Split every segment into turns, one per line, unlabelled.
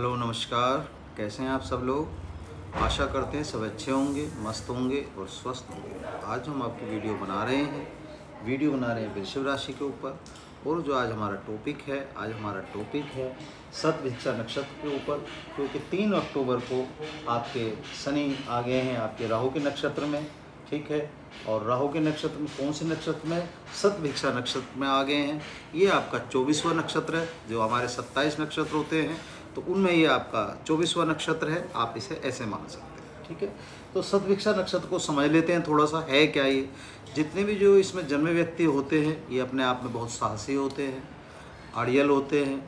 Hello नमस्कार। कैसे हैं आप सब लोग। आशा करते हैं सब अच्छे होंगे, मस्त होंगे और स्वस्थ होंगे। आज हम आपकी वीडियो बना रहे हैं वृषभ राशि के ऊपर। और जो आज हमारा टॉपिक है शतभिषा नक्षत्र के ऊपर, क्योंकि 3 अक्टूबर को आपके शनि आ गए हैं आपके राहु के नक्षत्र में। ठीक है, और राहु के नक्षत्र में कौन से नक्षत्र में? शतभिषा नक्षत्र में आ गए हैं। ये आपका 24वां नक्षत्र है। जो हमारे 27 नक्षत्र होते हैं तो उनमें ये आपका 24वां नक्षत्र है। आप इसे ऐसे मान सकते हैं। ठीक है, तो शतभिषा नक्षत्र को समझ लेते हैं थोड़ा सा। है क्या ये? जितने भी जो इसमें जन्मे व्यक्ति होते हैं ये अपने आप में बहुत साहसी होते हैं, अड़ियल होते हैं,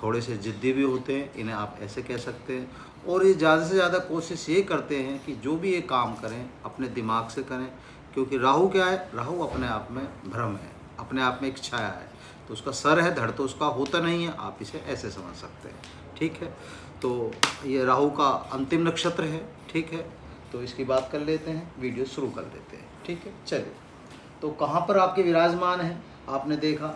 थोड़े से जिद्दी भी होते हैं, इन्हें आप ऐसे कह सकते हैं। और ये ज़्यादा से ज़्यादा कोशिश ये करते हैं कि जो भी ये काम करें अपने दिमाग से करें, क्योंकि राहु क्या है? राहु अपने आप में भ्रम है, अपने आप में एक छाया है। तो उसका सर है, धड़ तो उसका होता नहीं है। आप इसे ऐसे समझ सकते हैं। ठीक है, तो ये राहु का अंतिम नक्षत्र है। ठीक है, तो इसकी बात कर लेते हैं, वीडियो शुरू कर लेते हैं। ठीक है, चलिए। तो कहाँ पर आपके विराजमान हैं? आपने देखा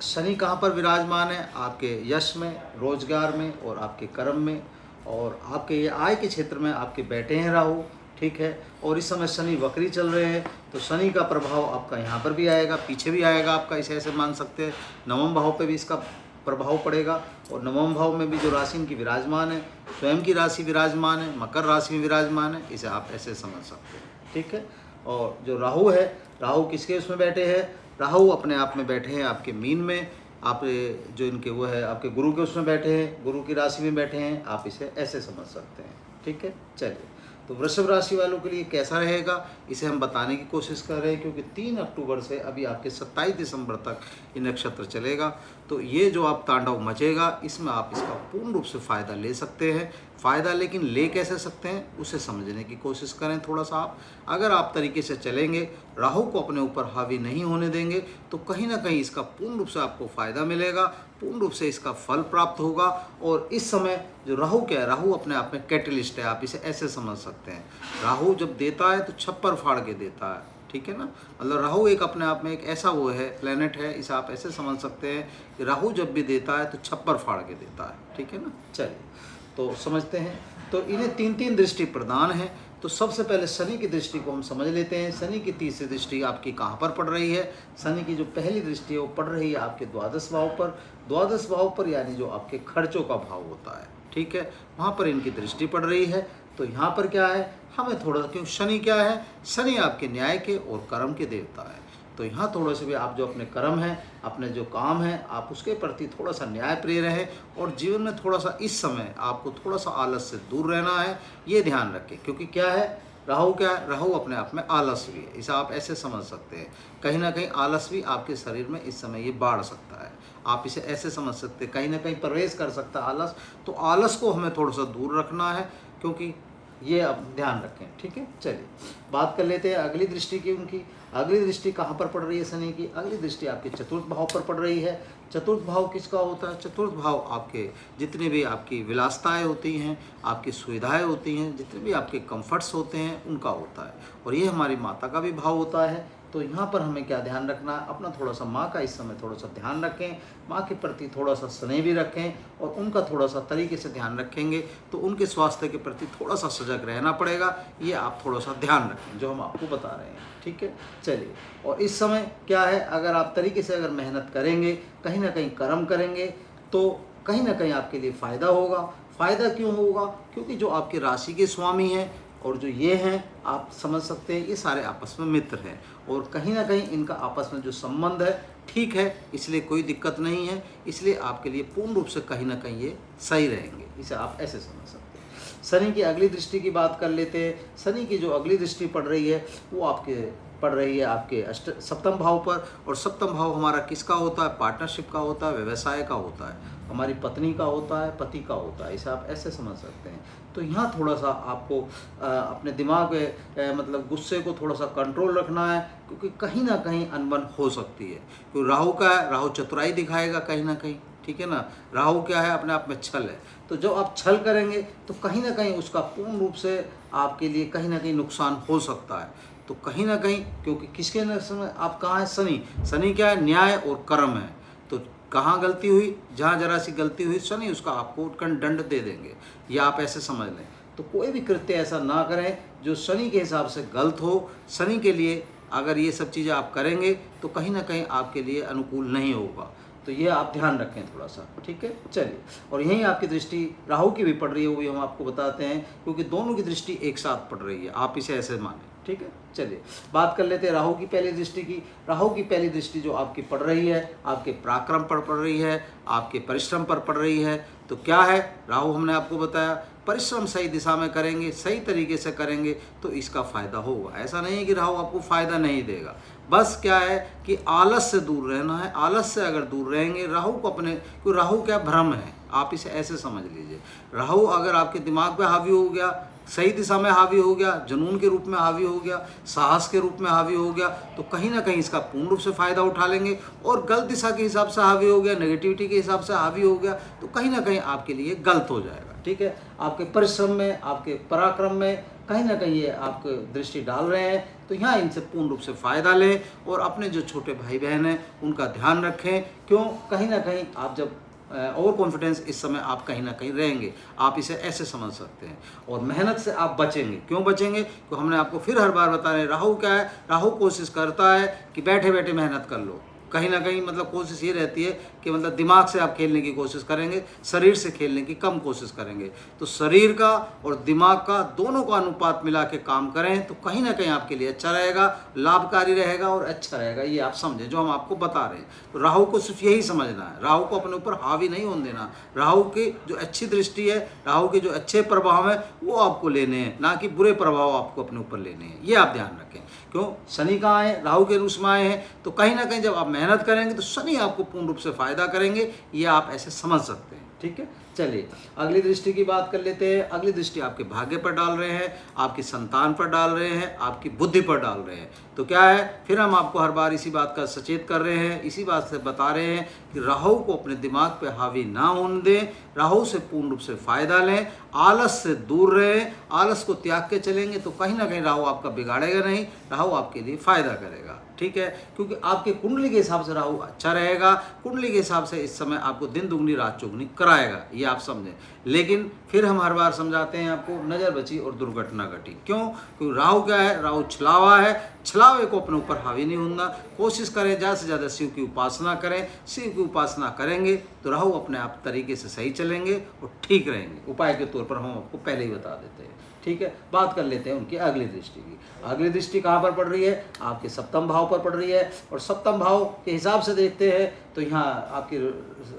शनि कहाँ पर विराजमान है? आपके यश में, रोजगार में और आपके कर्म में, और आपके ये आय के क्षेत्र में आपके बैठे हैं राहु। ठीक है, और इस समय शनि वक्री चल रहे हैं, तो शनि का प्रभाव आपका यहाँ पर भी आएगा, पीछे भी आएगा आपका। इसे ऐसे मान सकते हैं। नवम भाव पे भी इसका प्रभाव पड़ेगा, और नवम भाव में भी जो राशि इनकी विराजमान है, स्वयं की राशि विराजमान है, मकर राशि में विराजमान है। इसे आप ऐसे समझ सकते हैं। ठीक है, और जो राहु है, राहु किसके उसमें बैठे हैं? राहु अपने आप में बैठे हैं आपके मीन में। आप जो इनके वो है आपके गुरु के उसमें बैठे हैं, गुरु की राशि में बैठे हैं। आप इसे ऐसे समझ सकते हैं। ठीक है, चलिए। तो वृषभ राशि वालों के लिए कैसा रहेगा इसे हम बताने की कोशिश कर रहे हैं, क्योंकि 3 अक्टूबर से अभी आपके 27 दिसंबर तक ये नक्षत्र चलेगा। तो ये जो आप तांडव मचेगा, इसमें आप इसका पूर्ण रूप से फ़ायदा ले सकते हैं। फ़ायदा लेकिन ले कैसे सकते हैं उसे समझने की कोशिश करें थोड़ा सा आप। अगर आप तरीके से चलेंगे, राहु को अपने ऊपर हावी नहीं होने देंगे, तो कहीं ना कहीं इसका पूर्ण रूप से आपको फ़ायदा मिलेगा, पूर्ण रूप से इसका फल प्राप्त होगा। और इस समय जो राहु क्या है? राहु अपने आप में कैटलिस्ट है। आप इसे ऐसे समझ सकते हैं। राहु जब देता है तो छप्पर फाड़ के देता है। ठीक है ना, मतलब राहु एक अपने आप में एक ऐसा वो है, प्लेनेट है। इसे आप ऐसे समझ सकते हैं कि राहु जब भी देता है तो छप्पर फाड़ के देता है। ठीक है ना, चलिए तो समझते हैं। तो इन्हें 3 दृष्टि प्रदान है। तो सबसे पहले शनि की दृष्टि को हम समझ लेते हैं। शनि की तीसरी दृष्टि आपकी कहाँ पर पड़ रही है? शनि की जो पहली दृष्टि है वो पड़ रही है आपके द्वादश भाव पर। द्वादश भाव पर यानी जो आपके खर्चों का भाव होता है। ठीक है, वहाँ पर इनकी दृष्टि पड़ रही है। तो यहाँ पर क्या है? हमें थोड़ा सा, क्यों शनि क्या है? शनि आपके न्याय के और कर्म के देवता है। तो यहाँ थोड़ा सा भी आप जो अपने कर्म हैं, अपने जो काम हैं, आप उसके प्रति थोड़ा सा न्यायप्रिय रहें। और जीवन में थोड़ा सा इस समय आपको थोड़ा सा आलस से दूर रहना है, ये ध्यान रखें। क्योंकि क्या है? राहु क्या है? राहु अपने आप में आलस भी है। इसे आप ऐसे समझ सकते हैं। कहीं ना कहीं आलस भी आपके शरीर में इस समय ये बाढ़ सकता है। आप इसे ऐसे समझ सकते हैं, कहीं ना कहीं प्रवेश कर सकता है आलस। तो आलस को हमें थोड़ा सा दूर रखना है, क्योंकि ये आप ध्यान रखें। ठीक है, चलिए बात कर लेते हैं अगली दृष्टि की। उनकी अगली दृष्टि कहाँ पर पड़ रही है शनि की? अगली दृष्टि आपके चतुर्थ भाव पर पड़ रही है। चतुर्थ भाव किसका होता है? चतुर्थ भाव आपके जितने भी आपकी विलासताएँ होती हैं, आपकी सुविधाएं होती हैं, जितने भी आपके कंफर्ट्स होते हैं, उनका होता है। और ये हमारी माता का भी भाव होता है। तो यहाँ पर हमें क्या ध्यान रखना है? अपना थोड़ा सा माँ का इस समय थोड़ा सा ध्यान रखें, माँ के प्रति थोड़ा सा स्नेह भी रखें, और उनका थोड़ा सा तरीके से ध्यान रखेंगे तो उनके स्वास्थ्य के प्रति थोड़ा सा सजग रहना पड़ेगा। ये आप थोड़ा सा ध्यान रखें जो हम आपको बता रहे हैं। ठीक है, चलिए। और इस समय क्या है? अगर आप तरीके से अगर मेहनत करेंगे, कहीं ना कहीं कर्म करेंगे, तो कहीं ना कहीं आपके लिए फ़ायदा होगा। फ़ायदा क्यों होगा? क्योंकि जो आपके राशि के स्वामी हैं और जो ये हैं, आप समझ सकते हैं, ये सारे आपस में मित्र हैं। और कहीं ना कहीं इनका आपस में जो संबंध है ठीक है, इसलिए कोई दिक्कत नहीं है। इसलिए आपके लिए पूर्ण रूप से कहीं ना कहीं ये सही रहेंगे। इसे आप ऐसे समझ सकते हैं। शनि की अगली दृष्टि की बात कर लेते हैं। शनि की जो अगली दृष्टि पड़ रही है वो आपके पड़ रही है आपके सप्तम भाव पर। और सप्तम भाव हमारा किसका होता है? पार्टनरशिप का होता है, व्यवसाय का होता है, हमारी पत्नी का होता है, पति का होता है। इसे आप ऐसे समझ सकते हैं। तो यहाँ थोड़ा सा आपको अपने दिमाग में मतलब गुस्से को थोड़ा सा कंट्रोल रखना है, क्योंकि कहीं ना कहीं अनबन हो सकती है। क्योंकि राहु का है, राहु चतुराई दिखाएगा कहीं ना कहीं। ठीक है ना, राहु क्या है? अपने आप में छल है। तो जब आप छल करेंगे तो कहीं ना कहीं उसका पूर्ण रूप से आपके लिए कहीं ना कहीं नुकसान हो सकता है। तो कहीं ना कहीं, क्योंकि किसके समय आप कहाँ हैं? शनि। शनि क्या है? न्याय और कर्म है। तो कहाँ गलती हुई, जहाँ जरा सी गलती हुई शनि उसका आपको उत्कंठ दंड दे देंगे, ये आप ऐसे समझ लें। तो कोई भी कृत्य ऐसा ना करें जो शनि के हिसाब से गलत हो। शनि के लिए अगर ये सब चीज़ें आप करेंगे तो कहीं ना कहीं आपके लिए अनुकूल नहीं होगा, तो ये आप ध्यान रखें थोड़ा सा, ठीक है। चलिए, और यहीं आपकी दृष्टि राहु की भी पड़ रही है, वो भी हम आपको बताते हैं, क्योंकि दोनों की दृष्टि एक साथ पड़ रही है, आप इसे ऐसे माने, ठीक है। चलिए बात कर लेते हैं राहु की पहली दृष्टि की। राहु की पहली दृष्टि जो आपकी पड़ रही है, आपके पराक्रम पर पड़ रही है, आपके परिश्रम पर पड़ रही है। तो क्या है, राहु हमने आपको बताया परिश्रम सही दिशा में करेंगे, सही तरीके से करेंगे तो इसका फायदा होगा। ऐसा नहीं है कि राहु आपको फायदा नहीं देगा, बस क्या है कि आलस से दूर रहना है। आलस से अगर दूर रहेंगे, राहु को अपने, क्योंकि राहु क्या भ्रम है, आप इसे ऐसे समझ लीजिए। राहु अगर आपके दिमाग पे हावी हो गया, सही दिशा में हावी हो गया, जुनून के रूप में हावी हो गया, साहस के रूप में हावी हो गया, तो कहीं ना कहीं इसका पूर्ण रूप से फ़ायदा उठा लेंगे। और गलत दिशा के हिसाब से हावी हो गया, नेगेटिविटी के हिसाब से हावी हो गया, तो कहीं ना कहीं आपके लिए गलत हो जाएगा, ठीक है। आपके परिश्रम में, आपके पराक्रम में कहीं ना कहीं ये आपको दृष्टि डाल रहे हैं, तो यहाँ इनसे पूर्ण रूप से फ़ायदा लें और अपने जो छोटे भाई बहन हैं उनका ध्यान रखें। क्यों, कहीं ना कहीं आप जब ओवर कॉन्फिडेंस इस समय आप कहीं ना कहीं रहेंगे, आप इसे ऐसे समझ सकते हैं। और मेहनत से आप बचेंगे। क्यों बचेंगे, तो हमने आपको फिर हर बार बता रहे हैं, राहु क्या है, राहु कोशिश करता है कि बैठे बैठे मेहनत कर लो। कहीं ना कहीं मतलब कोशिश ये रहती है कि मतलब दिमाग से आप खेलने की कोशिश करेंगे, शरीर से खेलने की कम कोशिश करेंगे। तो शरीर का और दिमाग का दोनों का अनुपात मिला के काम करें तो कहीं ना कहीं आपके लिए अच्छा रहेगा, लाभकारी रहेगा और अच्छा रहेगा, ये आप समझें जो हम आपको बता रहे हैं। तो राहु को सिर्फ यही समझना है, राहु को अपने ऊपर हावी नहीं होने देना। राहु की जो अच्छी दृष्टि है, राहु के जो अच्छे प्रभाव हैं वो आपको लेने हैं, ना कि बुरे प्रभाव आपको अपने ऊपर लेने हैं, ये आप ध्यान रखें। क्यों, शनि कहाँ है, राहु के रूप में आए हैं, तो कहीं ना कहीं जब आप मेहनत करेंगे तो शनि आपको पूर्ण रूप से फायदा करेंगे, ये आप ऐसे समझ सकते हैं, ठीक है। चलिए अगली दृष्टि की बात कर लेते हैं। अगली दृष्टि आपके भाग्य पर डाल रहे हैं, आपकी संतान पर डाल रहे हैं, आपकी बुद्धि पर डाल रहे हैं। तो क्या है, फिर हम आपको हर बार इसी बात का सचेत कर रहे हैं, इसी बात से बता रहे हैं कि राहु को अपने दिमाग पे हावी ना होने दें, राहु से पूर्ण रूप से फायदा लें, आलस से दूर रहें। आलस को त्याग के चलेंगे तो कहीं ना कहीं राहु आपका बिगाड़ेगा नहीं, राहु आपके लिए फायदा करेगा, ठीक है। क्योंकि आपके कुंडली के हिसाब से राहु अच्छा रहेगा, कुंडली के हिसाब से इस समय आपको दिन दुगनी रात चौगुनी कराएगा, ये आप समझें। लेकिन फिर हम हर बार समझाते हैं आपको, नज़र बची और दुर्घटना घटी। क्यों, क्योंकि राहु क्या है, राहु छलावा है, छलावे को अपने ऊपर हावी नहीं होना। कोशिश करें ज़्यादा से ज़्यादा शिव की उपासना करें, शिव की उपासना करेंगे तो राहु अपने आप तरीके से सही चलेंगे और ठीक रहेंगे। उपाय के तौर पर हम आपको पहले ही बता देते हैं, ठीक है। बात कर लेते हैं उनकी अगली दृष्टि की। अगली दृष्टि कहाँ पर पड़ रही है, आपके सप्तम भाव पर पड़ रही है। और सप्तम भाव के हिसाब से देखते हैं तो यहाँ आपकी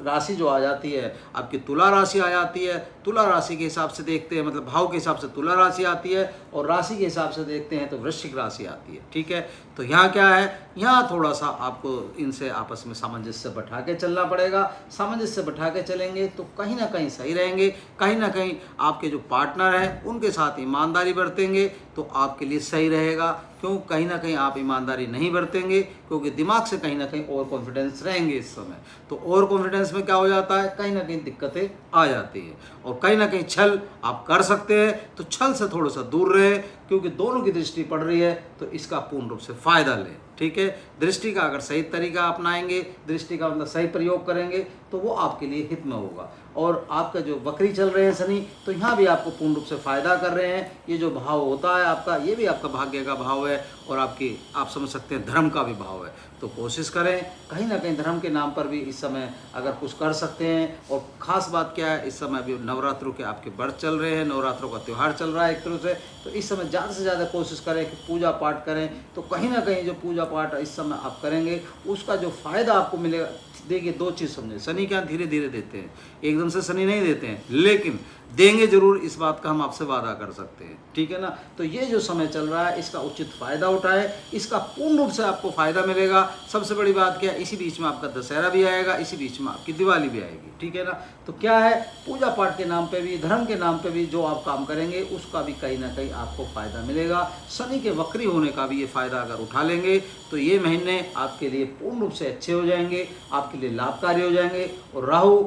राशि जो आ जाती है, आपकी तुला राशि आ जाती है। तुला राशि के हिसाब से देखते हैं, मतलब भाव के हिसाब से तुला राशि आती है, और राशि के हिसाब से देखते हैं तो वृश्चिक राशि आती है, ठीक है। तो यहाँ क्या है, यहाँ थोड़ा सा आपको इनसे आपस में सामंजस्य बैठा के चलना पड़ेगा। सामंजस्य बैठा के चलेंगे तो कहीं ना कहीं सही रहेंगे। कहीं ना कहीं आपके जो पार्टनर हैं उनके साथ ईमानदारी बरतेंगे तो आपके लिए सही रहेगा। क्यों, कहीं ना कहीं आप ईमानदारी नहीं बरतेंगे क्योंकि दिमाग से कहीं ना कहीं ओवर कॉन्फिडेंस रहेंगे इस समय। तो ओवर कॉन्फिडेंस में क्या हो जाता है, कहीं ना कहीं दिक्कतें आ जाती हैं और कहीं ना कहीं छल आप कर सकते हैं। तो छल से थोड़ा सा दूर रहे, क्योंकि दोनों की दृष्टि पड़ रही है तो इसका पूर्ण रूप से फायदा लें, ठीक है। दृष्टि का अगर सही तरीका अपनाएंगे, दृष्टि का मतलब सही प्रयोग करेंगे तो वो आपके लिए हित में होगा। और आपका जो वक्री चल रहे हैं शनि, तो यहाँ भी आपको पूर्ण रूप से फायदा कर रहे हैं। ये जो भाव होता है आपका, ये भी आपका भाग्य का भाव है और आपकी, आप समझ सकते हैं, धर्म का भी भाव है। तो कोशिश करें कहीं ना कहीं धर्म के नाम पर भी इस समय अगर कुछ कर सकते हैं। और ख़ास बात क्या है, इस समय अभी नवरात्रों के आपके व्रत चल रहे हैं, नवरात्रों का त्यौहार चल रहा है एक तरह से। तो इस समय ज़्यादा से ज़्यादा कोशिश करें कि पूजा पाठ करें। तो कहीं ना कहीं जो पूजा पाठ इस समय आप करेंगे उसका जो फ़ायदा आपको मिलेगा। देखिए, दो चीज़ समझें, शनि क्या धीरे धीरे देते हैं, एकदम से शनि नहीं देते हैं, लेकिन देंगे जरूर, इस बात का हम आपसे वादा कर सकते हैं, ठीक है ना। तो ये जो समय चल रहा है इसका उचित फ़ायदा उठाएं, इसका पूर्ण रूप से आपको फ़ायदा मिलेगा। सबसे बड़ी बात क्या है, इसी बीच में आपका दशहरा भी आएगा, इसी बीच में आपकी दिवाली भी आएगी, ठीक है ना। तो क्या है, पूजा पाठ के नाम पे भी, धर्म के नाम पे भी जो आप काम करेंगे उसका भी कहीं ना कहीं आपको फ़ायदा मिलेगा। शनि के वक्री होने का भी ये फ़ायदा अगर उठा लेंगे तो ये महीने आपके लिए पूर्ण रूप से अच्छे हो जाएंगे, आपके लिए लाभकारी हो जाएंगे। और राहु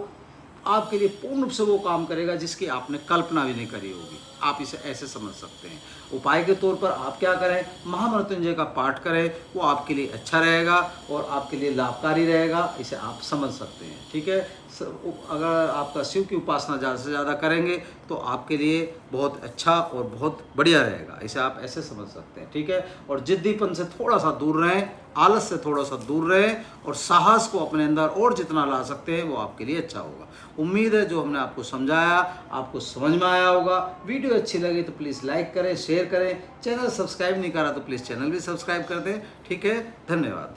आपके लिए पूर्ण रूप से वो काम करेगा जिसकी आपने कल्पना भी नहीं करी होगी। आप इसे ऐसे समझ सकते हैं। उपाय के तौर पर आप क्या करें, महामृत्युंजय का पाठ करें, वो आपके लिए अच्छा रहेगा और आपके लिए लाभकारी रहेगा, इसे आप समझ सकते हैं। ठीक है, अगर आपका शिव की उपासना ज़्यादा से ज़्यादा करेंगे तो आपके लिए बहुत अच्छा और बहुत बढ़िया रहेगा, इसे आप ऐसे समझ सकते हैं। ठीक है, और जिद्दीपन से थोड़ा सा दूर रहें, आलस से थोड़ा सा दूर रहें और साहस को अपने अंदर और जितना ला सकते हैं वो आपके लिए अच्छा होगा। उम्मीद है जो हमने आपको समझाया आपको समझ में आया होगा। वीडियो अच्छी लगी तो प्लीज़ लाइक करें, शेयर करें, चैनल सब्सक्राइब नहीं करा तो प्लीज़ चैनल भी सब्सक्राइब कर दें। ठीक है, धन्यवाद।